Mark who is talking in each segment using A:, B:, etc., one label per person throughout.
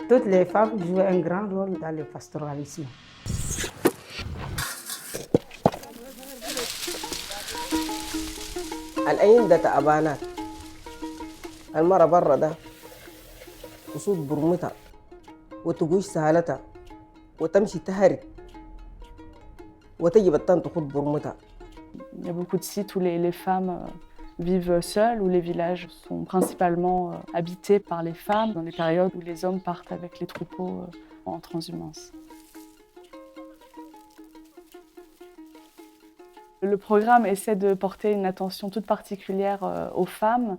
A: Toutes les femmes jouent un grand rôle dans le pastoralisme.
B: الأين ده تعبانات المرة برا ده تصود برمتها وتقوش سهالتها وتمشي تهرب وتجي بطان تخد برمتها.
C: Il y a beaucoup de sites où les femmes vivent seules, où les villages sont principalement habités par les femmes dans les périodes où les hommes partent avec les troupeaux en transhumance. Le programme essaie de porter une attention toute particulière aux femmes,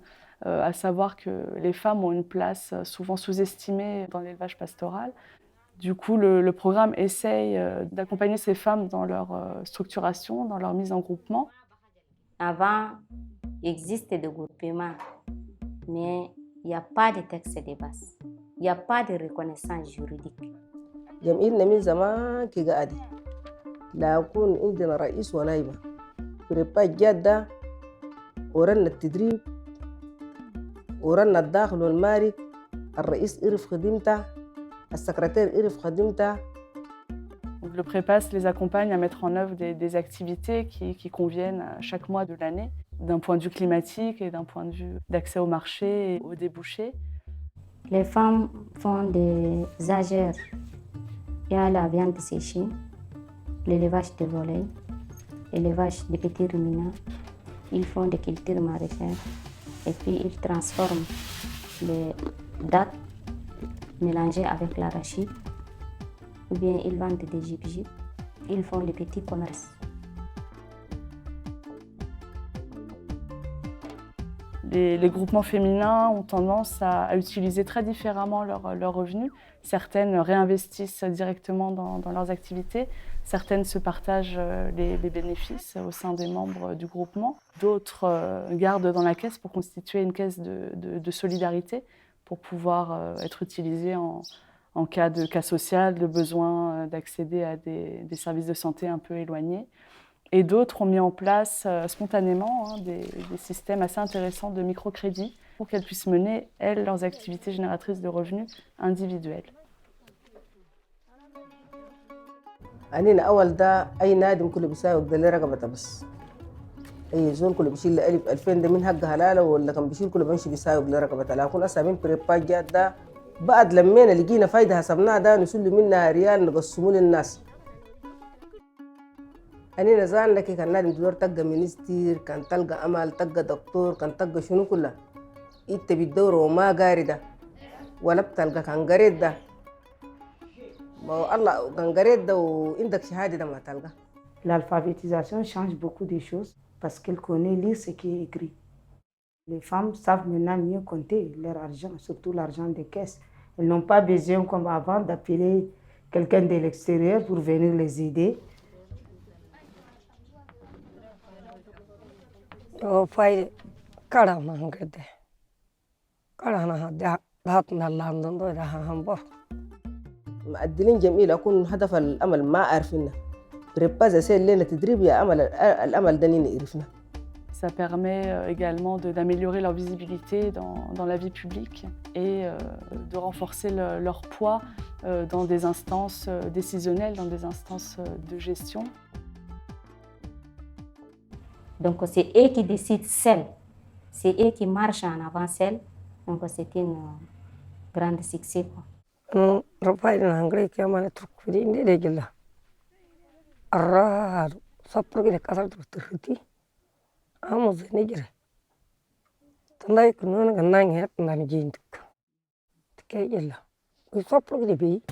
C: à savoir que les femmes ont une place souvent sous-estimée dans l'élevage pastoral. Du coup, le programme essaye d'accompagner ces femmes dans leur structuration, dans leur mise en groupement.
D: Avant, il existe des groupements, mais il n'y a pas de texte de base. Il n'y a pas de reconnaissance juridique.
B: جمعيتنا من زمان كي قاعدة لا يكون عندنا رئيس ونايبة بريبات جادة ورنا التدريب ورنا الداخل والمارك الرئيس إرف خدمته السكرتير إرف خدمته.
C: Le prépasse les accompagne à mettre en œuvre des activités qui conviennent à chaque mois de l'année, d'un point de vue climatique et d'un point de vue d'accès au marché et aux débouchés.
D: Les femmes font des agères. Il y a la viande séchée, l'élevage de volailles, l'élevage de petits ruminants. Ils font des cultures maraîchères et puis ils transforment les dattes mélangées avec l'arachide. Ou bien ils vendent des jip-jip. Ils font des petits commerces.
C: Les groupements féminins ont tendance à utiliser très différemment leurs revenus. Certaines réinvestissent directement dans leurs activités. Certaines se partagent les bénéfices au sein des membres du groupement. D'autres gardent dans la caisse pour constituer une caisse de solidarité pour pouvoir être utilisée en cas de cas social, de besoin d'accéder à des services de santé un peu éloignés. Et d'autres ont mis en place spontanément des systèmes assez intéressants de microcrédit pour qu'elles puissent mener, elles, leurs activités génératrices de revenus individuelles.
B: أنا أول ده أي نادم كله بيساوي قدر رقبته بس أي زول كله بيشيل ألف 2000 ده من حق هلاله ولا كان بيشيل كله بيمشي بيساوي قدر رقبته لكن أسامين بريباج جات ده بعد لمينا لقينا فايدة حسبناها ده نسل منها ريال نقسمه للناس. أنا نزال لك كان نادم تدور تلقى مينستير كان تلقى أمل تلقى دكتور كان تلقى شنو كله إنت بتدور وما قاري ده ولا بتلقى كان قريت ده الله كان قريت ده وعندك شهادة ده ما تلقى.
A: L'alphabétisation change beaucoup de choses parce qu'elle connaît lire ce qui est écrit. Les femmes savent maintenant mieux compter leur argent, surtout l'argent des caisses. Elles n'ont pas besoin, comme avant, d'appeler quelqu'un de l'extérieur pour venir les aider.
E: فاي كلام عن كده كلام هذا هاتنا لندن ده هم بو
B: مؤدلين جميل أكون هدف الأمل ما عارفينه بريباز سيل لنا تدريب يا أمل الأمل ده نعرفنا.
C: Ça permet également d'améliorer leur visibilité dans la vie publique et de renforcer leur poids dans des instances décisionnelles, dans des instances de gestion.
D: Donc c'est eux qui décident seuls. C'est eux qui marchent en avant seuls. Donc c'est une grande succès.
E: رفاينا هنغري كمان تركودي إندي رجلا الرار صبر كده كسر ترتي أمز نجري تلاقي كنون كنان هات نانجين تك تكيلا وصبر كده بي